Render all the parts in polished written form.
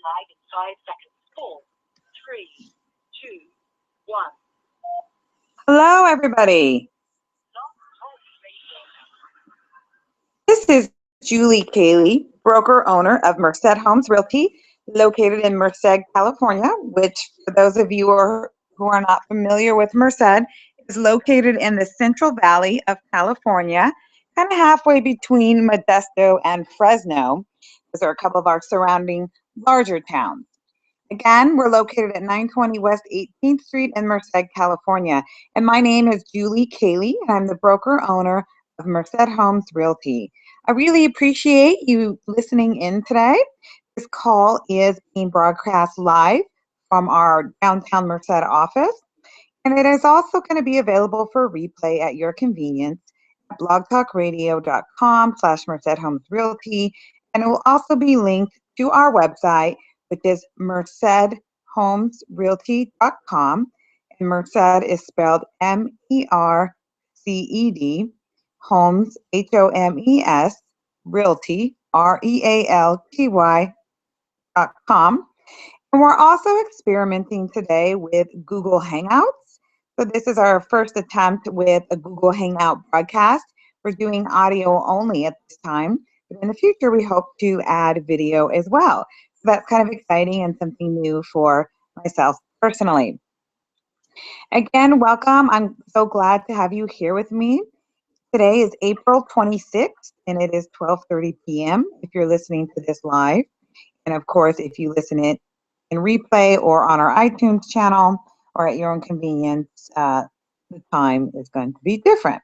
live in 5 seconds. 4, 3, 2, 1. Hello, everybody. This is Julie Kaley, broker owner of Merced Homes Realty, located in Merced, California, which for those of you who are not familiar with Merced, is located in the Central Valley of California, kind of halfway between Modesto and Fresno. Those are a couple of our surrounding larger towns. Again, we're located at 920 West 18th Street in Merced, California. And my name is Julie Kaley, and I'm the broker owner of Merced Homes Realty. I really appreciate you listening in today. This call is being broadcast live from our downtown Merced office. And it is also going to be available for replay at your convenience at blogtalkradio.com/Merced Homes Realty. And it will also be linked to our website, which is mercedhomesrealty.com. And Merced is spelled MERCED, Homes, HOMES, Realty, REALTY.com. And we're also experimenting today with Google Hangouts. So this is our first attempt with a Google Hangout broadcast. We're doing audio only at this time, but in the future we hope to add video as well. So that's kind of exciting and something new for myself personally. Again, welcome. I'm so glad to have you here with me. Today is April 26th, and it is 12:30 p.m. if you're listening to this live. And of course, if you listen it in replay or on our iTunes channel or at your own convenience, the time is going to be different.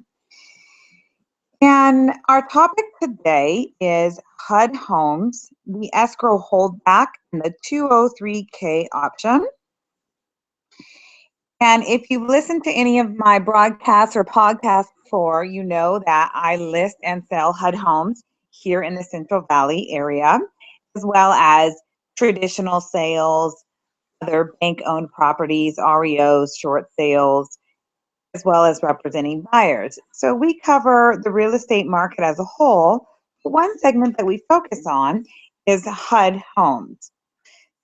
And our topic today is HUD Homes, the Escrow Hold Back, and the 203K option. And if you've listened to any of my broadcasts or podcasts before, you know that I list and sell HUD homes here in the Central Valley area, as well as traditional sales, other bank-owned properties, REOs, short sales, as well as representing buyers. So we cover the real estate market as a whole. One segment that we focus on is HUD homes.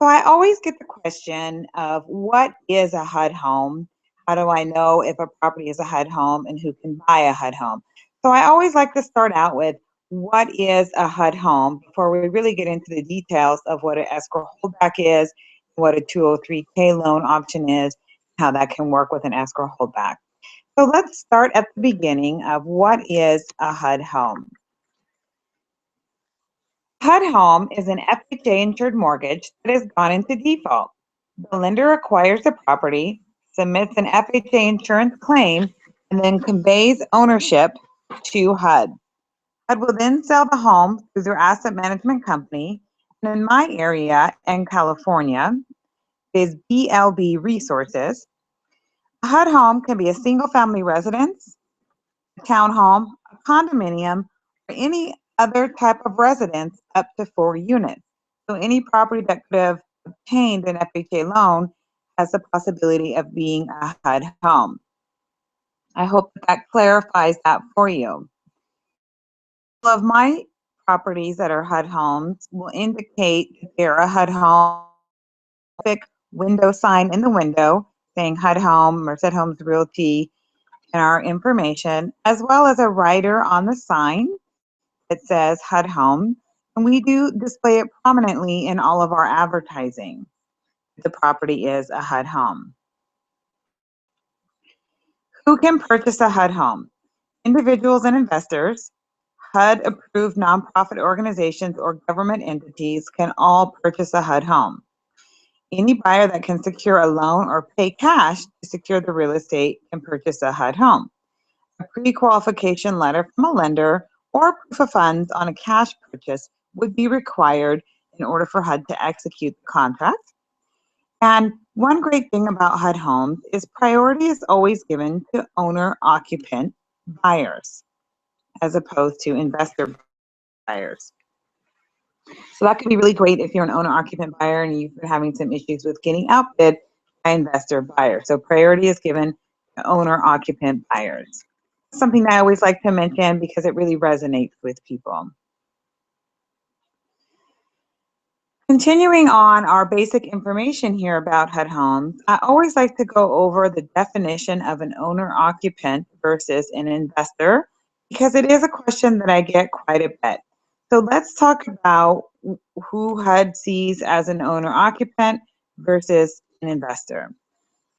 So I always get the question of what is a HUD home? How do I know if a property is a HUD home and who can buy a HUD home? So I always like to start out with what is a HUD home before we really get into the details of what an escrow holdback is, what a 203K loan option is, how that can work with an escrow holdback. So let's start at the beginning of what is a HUD home. HUD home is an FHA-insured mortgage that has gone into default. The lender acquires the property, submits an FHA insurance claim, and then conveys ownership to HUD. HUD will then sell the home through their asset management company, and in my area in California is BLB Resources. A HUD home can be a single-family residence, a townhome, a condominium, or any other type of residence up to 4 units. So any property that could have obtained an FHA loan has the possibility of being a HUD home. I hope that clarifies that for you. All of my properties that are HUD homes will indicate that they're a HUD home. Big window sign in the window saying HUD Home, Merced Homes Realty, and our information, as well as a rider on the sign that says HUD Home. And we do display it prominently in all of our advertising. The property is a HUD home. Who can purchase a HUD home? Individuals and investors, HUD-approved nonprofit organizations or government entities can all purchase a HUD home. Any buyer that can secure a loan or pay cash to secure the real estate can purchase a HUD home. A pre-qualification letter from a lender or proof of funds on a cash purchase would be required in order for HUD to execute the contract. And one great thing about HUD homes is priority is always given to owner-occupant buyers as opposed to investor buyers. So that could be really great if you're an owner-occupant buyer and you've been having some issues with getting outbid by investor buyers. So priority is given to owner-occupant buyers. Something I always like to mention because it really resonates with people. Continuing on our basic information here about HUD Homes, I always like to go over the definition of an owner-occupant versus an investor because it is a question that I get quite a bit. So let's talk about who HUD sees as an owner-occupant versus an investor.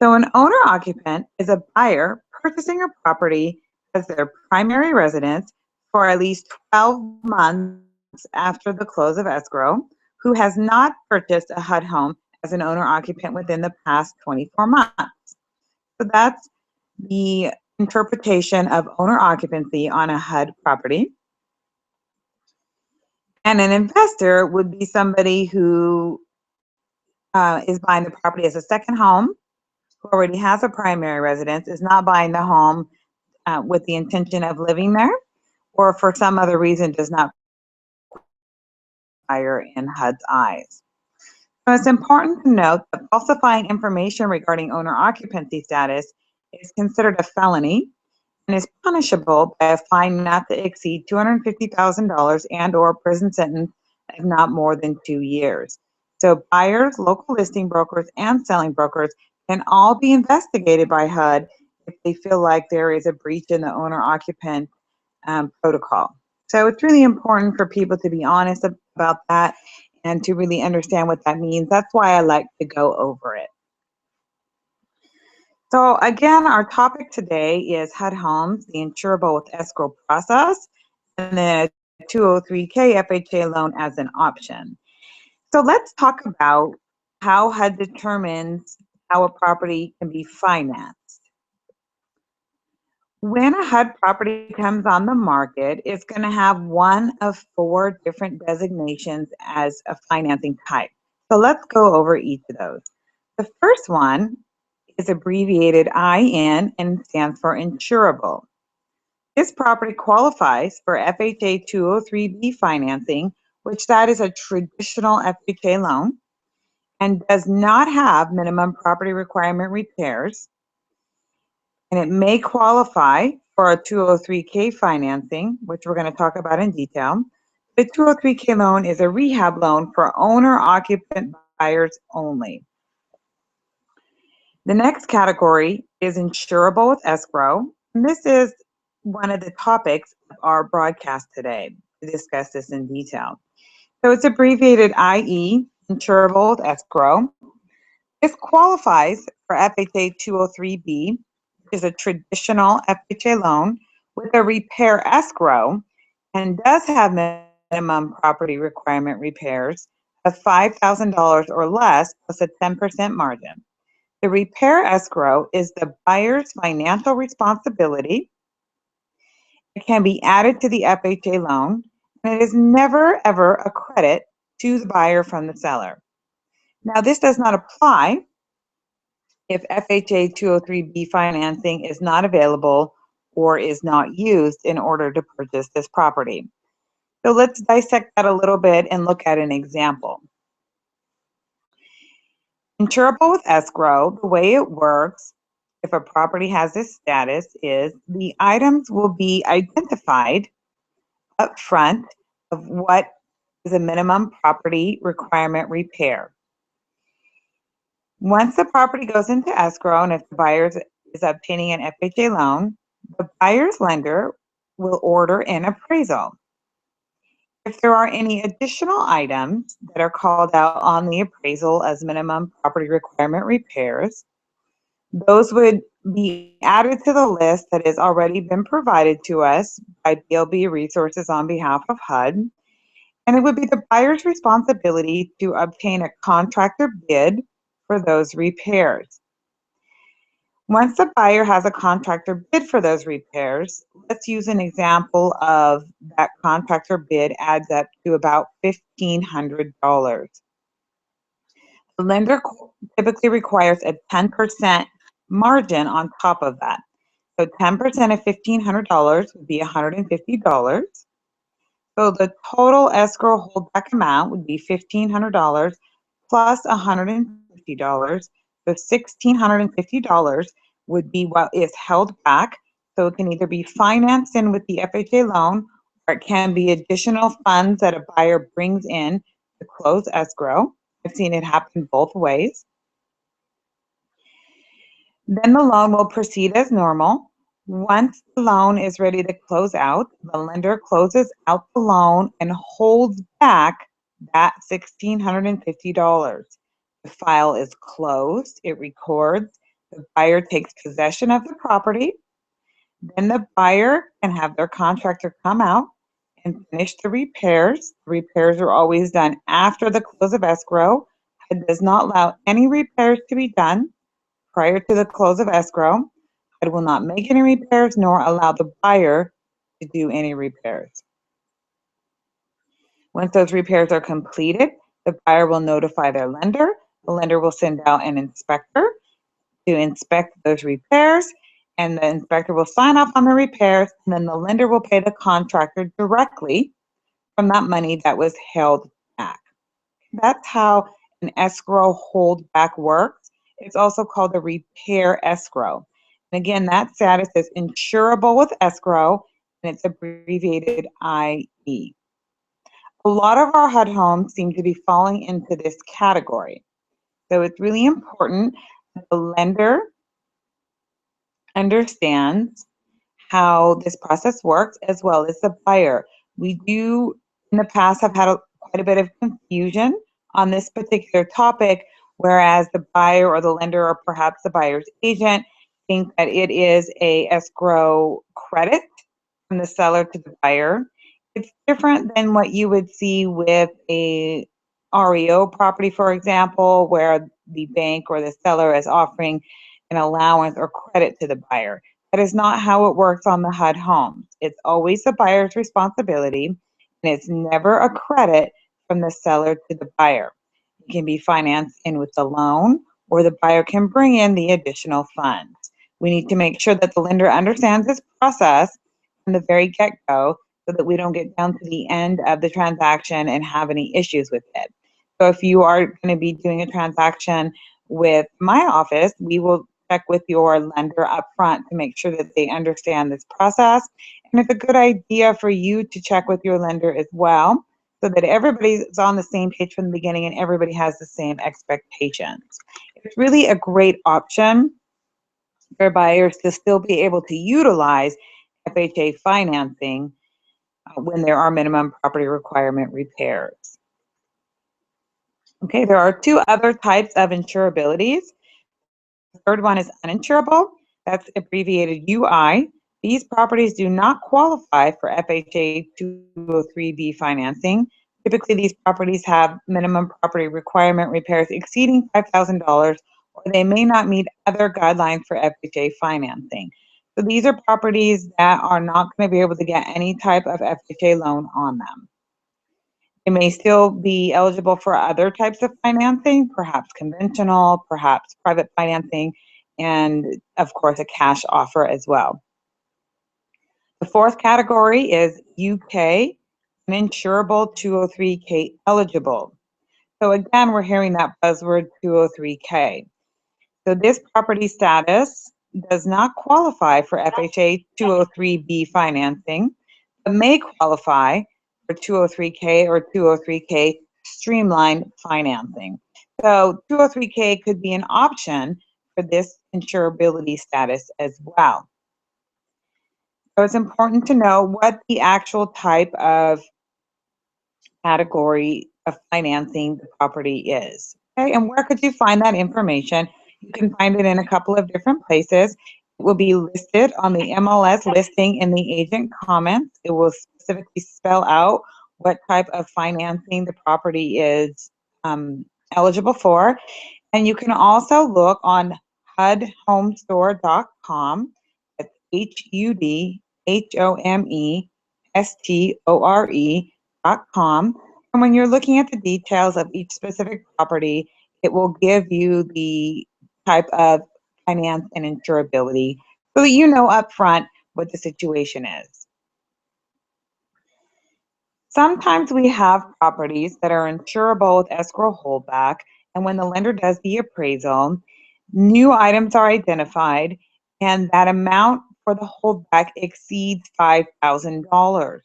So an owner-occupant is a buyer purchasing a property as their primary residence for at least 12 months after the close of escrow, who has not purchased a HUD home as an owner-occupant within the past 24 months. So that's the interpretation of owner-occupancy on a HUD property. And an investor would be somebody who is buying the property as a second home, who already has a primary residence, is not buying the home with the intention of living there, or for some other reason does not buyer in HUD's eyes. So it's important to note that falsifying information regarding owner occupancy status is considered a felony and is punishable by a fine not to exceed $250,000 and/or prison sentence of not more than 2 years. So buyers, local listing brokers, and selling brokers can all be investigated by HUD if they feel like there is a breach in the owner-occupant protocol. So it's really important for people to be honest about that and to really understand what that means. That's why I like to go over it. So again, our topic today is HUD Homes, the insurable with escrow process, and then a 203K FHA loan as an option. So let's talk about how HUD determines how a property can be financed. When a HUD property comes on the market, it's going to have one of 4 different designations as a financing type. So let's go over each of those. The first one is abbreviated IN and stands for Insurable. This property qualifies for FHA 203B financing, which that is a traditional FHA loan, and does not have minimum property requirement repairs. And it may qualify for a 203K financing, which we're going to talk about in detail. The 203K loan is a rehab loan for owner-occupant buyers only. The next category is insurable with escrow. And this is one of the topics of our broadcast today to discuss this in detail. So it's abbreviated IE, insurable with escrow. This qualifies for FHA 203B, which is a traditional FHA loan with a repair escrow and does have minimum property requirement repairs of $5,000 or less plus a 10% margin. The repair escrow is the buyer's financial responsibility. It can be added to the FHA loan, and it is never, ever a credit to the buyer from the seller. Now, this does not apply if FHA 203B financing is not available or is not used in order to purchase this property. So let's dissect that a little bit and look at an example. Insurable with escrow, the way it works, if a property has this status, is the items will be identified up front of what is a minimum property requirement repair. Once the property goes into escrow, and if the buyer is obtaining an FHA loan, the buyer's lender will order an appraisal. If there are any additional items that are called out on the appraisal as minimum property requirement repairs, those would be added to the list that has already been provided to us by BLB Resources on behalf of HUD. And it would be the buyer's responsibility to obtain a contractor bid for those repairs. Once the buyer has a contractor bid for those repairs, let's use an example of that contractor bid adds up to about $1,500. The lender typically requires a 10% margin on top of that. So 10% of $1,500 would be $150. So the total escrow holdback amount would be $1,500 plus $150. So $1,650 would be what is held back. So it can either be financed in with the FHA loan, or it can be additional funds that a buyer brings in to close escrow. I've seen it happen both ways. Then the loan will proceed as normal. Once the loan is ready to close out, the lender closes out the loan and holds back that $1,650. The file is closed, it records, the buyer takes possession of the property. Then the buyer can have their contractor come out and finish the repairs. The repairs are always done after the close of escrow. It does not allow any repairs to be done prior to the close of escrow. HUD will not make any repairs nor allow the buyer to do any repairs. Once those repairs are completed, the buyer will notify their lender. The lender will send out an inspector to inspect those repairs, and the inspector will sign off on the repairs, and then the lender will pay the contractor directly from that money that was held back. That's how an escrow hold back works. It's also called a repair escrow. And again, that status is insurable with escrow, and it's abbreviated IE. A lot of our HUD homes seem to be falling into this category. So it's really important that the lender understands how this process works, as well as the buyer. We do, in the past, have had quite a bit of confusion on this particular topic, whereas the buyer or the lender or perhaps the buyer's agent think that it is a escrow credit from the seller to the buyer. It's different than what you would see with a REO property, for example, where the bank or the seller is offering an allowance or credit to the buyer. That is not how it works on the HUD homes. It's always the buyer's responsibility, and it's never a credit from the seller to the buyer. It can be financed in with the loan, or the buyer can bring in the additional funds. We need to make sure that the lender understands this process from the very get-go so that we don't get down to the end of the transaction and have any issues with it. So if you are going to be doing a transaction with my office, we will check with your lender up front to make sure that they understand this process. And it's a good idea for you to check with your lender as well, so that everybody's on the same page from the beginning and everybody has the same expectations. It's really a great option for buyers to still be able to utilize FHA financing when there are minimum property requirement repairs. Okay, there are two other types of insurabilities. The third one is uninsurable. That's abbreviated UI. These properties do not qualify for FHA 203B financing. Typically, these properties have minimum property requirement repairs exceeding $5,000, or they may not meet other guidelines for FHA financing. So these are properties that are not going to be able to get any type of FHA loan on them. They may still be eligible for other types of financing, perhaps conventional, perhaps private financing, and of course a cash offer as well. The fourth category is UK Insurable 203K eligible. So again, we're hearing that buzzword 203K. So this property status does not qualify for FHA 203B financing, but may qualify for 203K or 203K streamlined financing. So 203K could be an option for this insurability status as well. So it's important to know what the actual type of category of financing the property is. Okay, and where could you find that information? You can find it in a couple of different places. It will be listed on the MLS listing in the agent comments. It will specifically spell out what type of financing the property is eligible for. And you can also look on HUDHomestore.com. That's HUDHomestore.com. And when you're looking at the details of each specific property, it will give you the type of finance and insurability so that you know upfront what the situation is. Sometimes we have properties that are insurable with escrow holdback, and when the lender does the appraisal, new items are identified, and that amount for the holdback exceeds $5,000.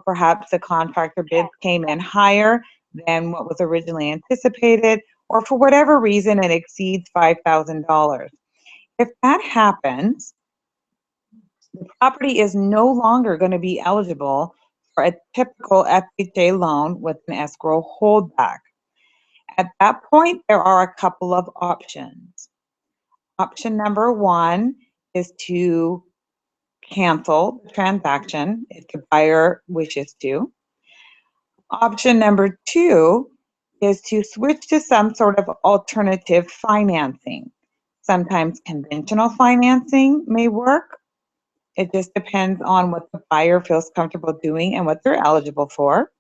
Perhaps the contractor bid came in higher than what was originally anticipated, or for whatever reason it exceeds $5,000. If that happens, the property is no longer going to be eligible for a typical FHA loan with an escrow holdback. At that point, there are a couple of options. Option number one is to cancel the transaction if the buyer wishes to. Option number two is to switch to some sort of alternative financing. Sometimes conventional financing may work. It just depends on what the buyer feels comfortable doing and what they're eligible for.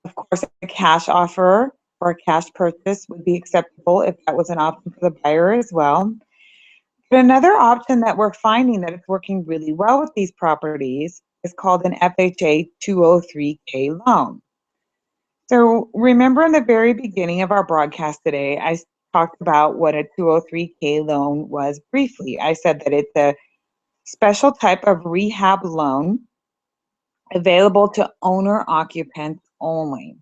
Of course, a cash offer or a cash purchase would be acceptable if that was an option for the buyer as well. But another option that we're finding that is working really well with these properties is called an FHA 203K loan. So remember in the very beginning of our broadcast today, I talked about what a 203K loan was briefly. I said that it's a special type of rehab loan available to owner occupants only.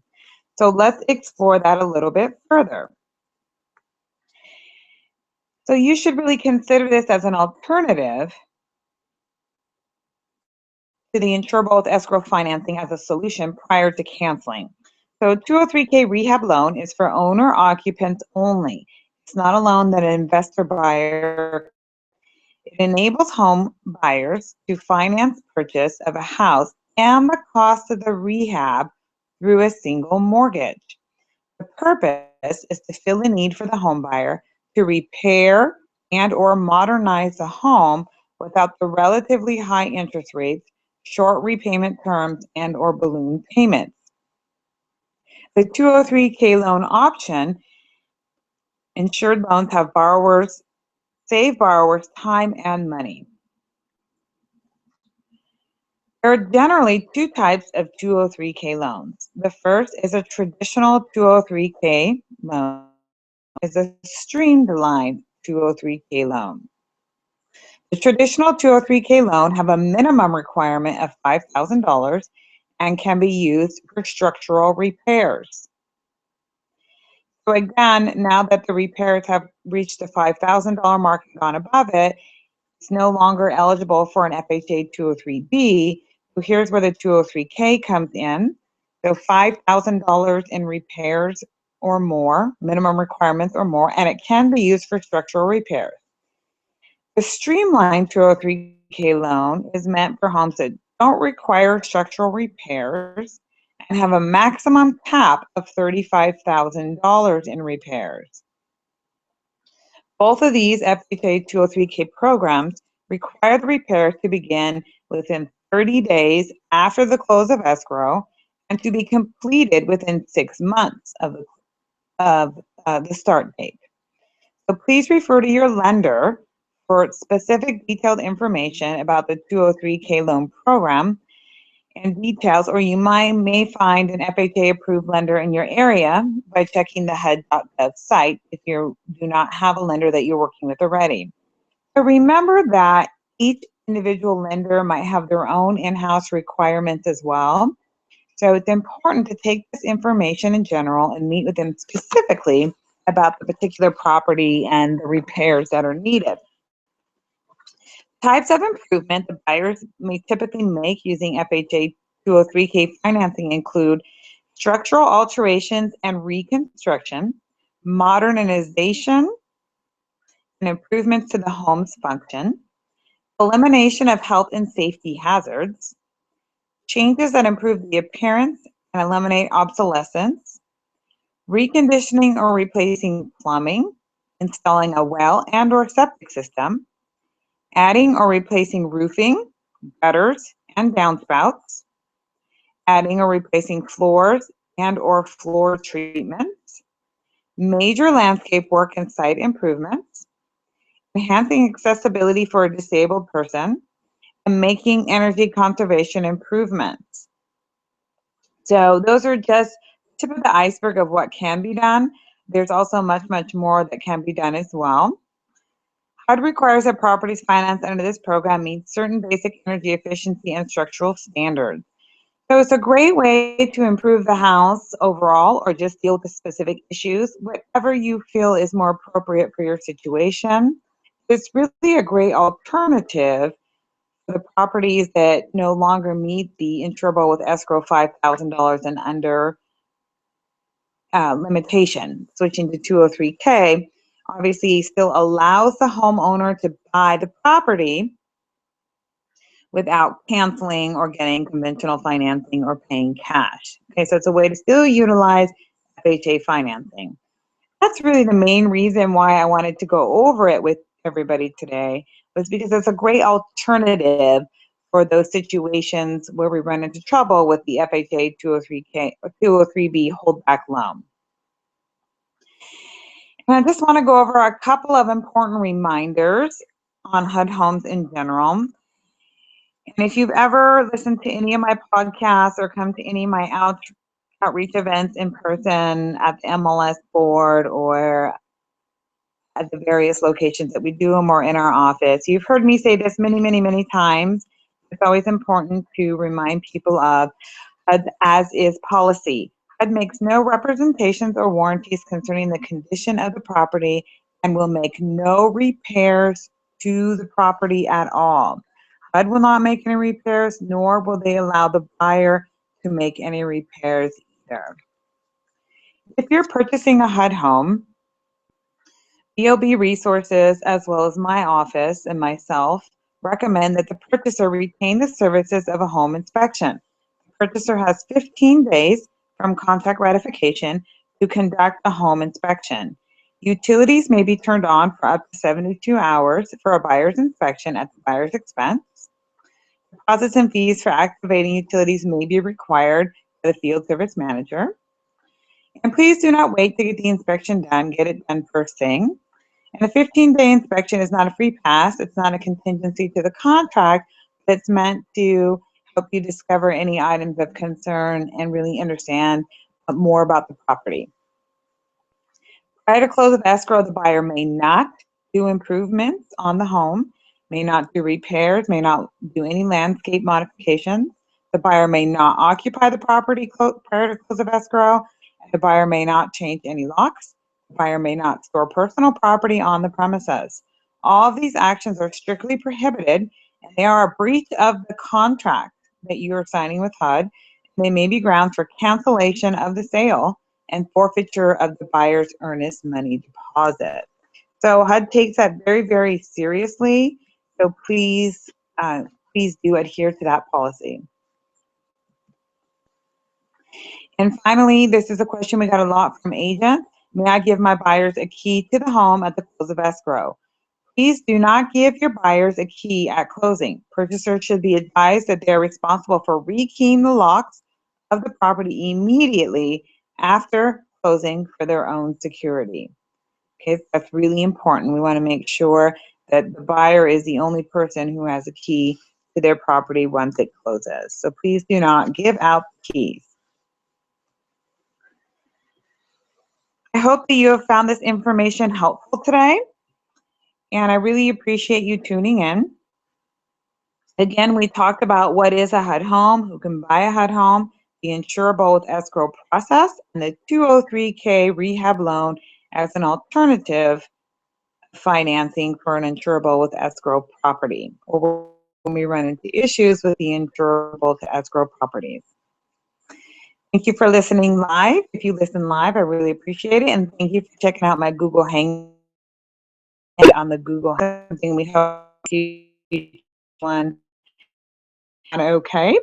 So let's explore that a little bit further. So you should really consider this as an alternative to the insurable with escrow financing as a solution prior to canceling. So 203K rehab loan is for owner occupants only. It's not a loan that an investor buyer. It enables home buyers to finance purchase of a house and the cost of the rehab through a single mortgage. The purpose is to fill a need for the home buyer to repair and or modernize the home without the relatively high interest rates, short repayment terms, and or balloon payments. The 203K loan option, insured loans save borrowers time and money. There are generally two types of 203K loans. The first is a traditional 203K loan, is a streamlined 203K loan. The traditional 203K loan have a minimum requirement of $5,000 and can be used for structural repairs. So again, now that the repairs have reached the $5,000 mark and gone above it, it's no longer eligible for an FHA 203B. So here's where the 203K comes in. So $5,000 in repairs or more, minimum requirements or more, and it can be used for structural repairs. The streamlined 203K loan is meant for homes that don't require structural repairs and have a maximum cap of $35,000 in repairs. Both of these FHA 203K programs require the repairs to begin within 30 days after the close of escrow and to be completed within 6 months of the start date. So please refer to your lender for specific detailed information about the 203K loan program and details, or you may find an FHA approved lender in your area by checking the HUD.gov site if you do not have a lender that you're working with already. So remember that each individual lender might have their own in-house requirements as well. So it's important to take this information in general and meet with them specifically about the particular property and the repairs that are needed. Types of improvement the buyers may typically make using FHA 203K financing include structural alterations and reconstruction, modernization and improvements to the home's function, elimination of health and safety hazards, changes that improve the appearance and eliminate obsolescence, reconditioning or replacing plumbing, installing a well and or septic system, adding or replacing roofing, gutters, and downspouts, adding or replacing floors and or floor treatments, major landscape work and site improvements, enhancing accessibility for a disabled person, and making energy conservation improvements. So those are just the tip of the iceberg of what can be done. There's also much, much more that can be done as well. HUD requires that properties financed under this program meet certain basic energy efficiency and structural standards. So it's a great way to improve the house overall or just deal with the specific issues, whatever you feel is more appropriate for your situation. It's really a great alternative for the properties that no longer meet the insurable with escrow $5,000 and under limitation. Switching to 203K obviously still allows the homeowner to buy the property without canceling or getting conventional financing or paying cash. Okay, so it's a way to still utilize FHA financing. That's really the main reason why I wanted to go over it with everybody today, was because it's a great alternative for those situations where we run into trouble with the FHA 203K or 203B holdback loan. And I just want to go over a couple of important reminders on HUD Homes in general. And if you've ever listened to any of my podcasts or come to any of my outreach events in person at the MLS board or at the various locations that we do them or in our office, you've heard me say this many, many, many times. It's always important to remind people of HUD as is policy. HUD makes no representations or warranties concerning the condition of the property and will make no repairs to the property at all. HUD will not make any repairs, nor will they allow the buyer to make any repairs either. If you're purchasing a HUD home, BOB Resources, as well as my office and myself, recommend that the purchaser retain the services of a home inspection. The purchaser has 15 days from contract ratification to conduct a home inspection. Utilities may be turned on for up to 72 hours for a buyer's inspection at the buyer's expense. Deposits and fees for activating utilities may be required by the field service manager. And please do not wait to get the inspection done. Get it done first thing. And a 15-day inspection is not a free pass. It's not a contingency to the contract, but it's meant to help you discover any items of concern and really understand more about the property. Prior to close of escrow, the buyer may not do improvements on the home, may not do repairs, may not do any landscape modifications. The buyer may not occupy the property prior to close of escrow. The buyer may not change any locks. The buyer may not store personal property on the premises. All of these actions are strictly prohibited, and they are a breach of the contract that you are signing with HUD. They may be grounds for cancellation of the sale and forfeiture of the buyer's earnest money deposit. So HUD takes that very, very seriously. So please do adhere to that policy. And finally, this is a question we got a lot from agents. May I give my buyers a key to the home at the close of escrow? Please do not give your buyers a key at closing. Purchasers should be advised that they are responsible for rekeying the locks of the property immediately after closing for their own security. Okay, that's really important. We want to make sure that the buyer is the only person who has a key to their property once it closes. So please do not give out keys. I hope that you have found this information helpful today, and I really appreciate you tuning in. Again, we talked about what is a HUD home, who can buy a HUD home, the insurable with escrow process, and the 203K rehab loan as an alternative financing for an insurable with escrow property, or when we run into issues with the insurable to escrow properties. Thank you for listening live. If you listen live, I really appreciate it. And thank you for checking out my Google Hangout on the Google Hangout. We hope you one okay.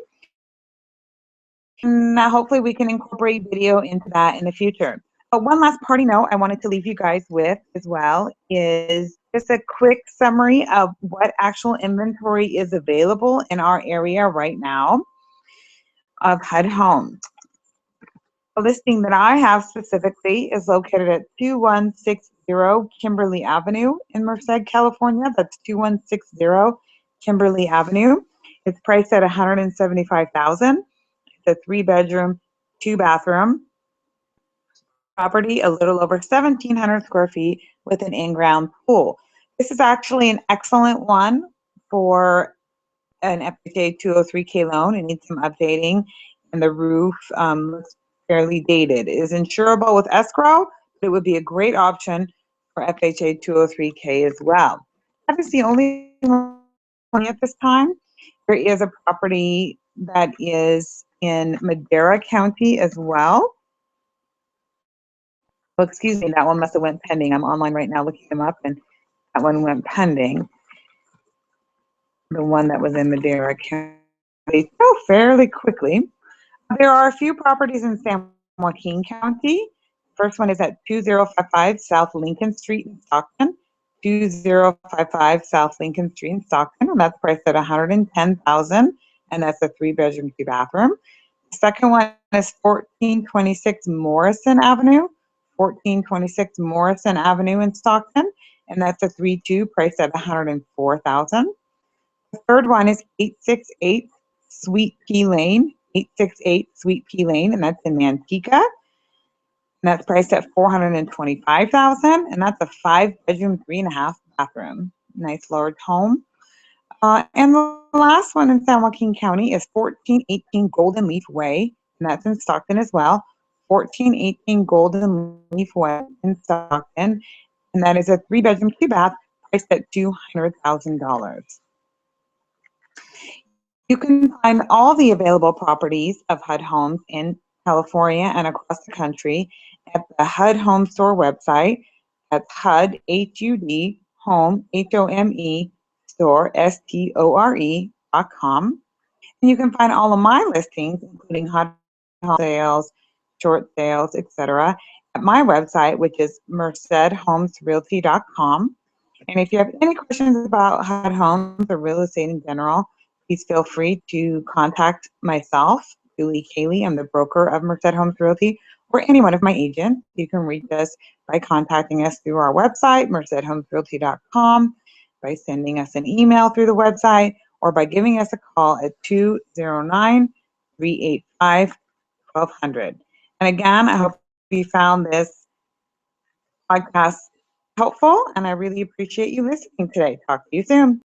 And hopefully we can incorporate video into that in the future. But one last party note I wanted to leave you guys with as well is just a quick summary of what actual inventory is available in our area right now of HUD homes. The listing that I have specifically is located at 2160 Kimberly Avenue in Merced, California. That's 2160 Kimberly Avenue. It's priced at $175,000. It's a 3-bedroom, 2-bathroom property, a little over 1,700 square feet with an in-ground pool. This is actually an excellent one for an FHA 203K loan. It needs some updating. and the roof looks fairly dated. It is insurable with escrow, but it would be a great option for FHA 203K as well. That is the only one at this time. There is a property that is in Madera County as well. Well, excuse me, that one must have went pending. I'm online right now looking them up, and that one went pending. The one that was in Madera County. So fairly quickly. There are a few properties in San Joaquin County. First one is at 2055 South Lincoln Street in Stockton. 2055 South Lincoln Street in Stockton, and that's priced at $110,000, and that's a 3-bedroom, 2-bathroom. The second one is 1426 Morrison Avenue. 1426 Morrison Avenue in Stockton, and that's a 3-2 priced at $104,000. The third one is 868 Sweet Pea Lane. 868 Sweet Pea Lane, and that's in Manteca. And that's priced at $425,000, and that's a 5-bedroom, 3.5-bathroom. Nice large home. And the last one in San Joaquin County is 1418 Golden Leaf Way, and that's in Stockton as well. 1418 Golden Leaf Way in Stockton, and that is a 3-bedroom, 2-bath, priced at $200,000. You can find all the available properties of HUD Homes in California and across the country at the HUD Home Store website. That's HUD, H-U-D, Home, H-O-M-E, Store, S-T-O-R-E.com. And you can find all of my listings, including HUD Home sales, short sales, etc., at my website, which is mercedhomesrealty.com. And if you have any questions about HUD Homes or real estate in general, please feel free to contact myself, Julie Kaley. I'm the broker of Merced Homes Realty, or any one of my agents. You can reach us by contacting us through our website, mercedhomesrealty.com, by sending us an email through the website, or by giving us a call at 209-385-1200. And again, I hope you found this podcast helpful, and I really appreciate you listening today. Talk to you soon.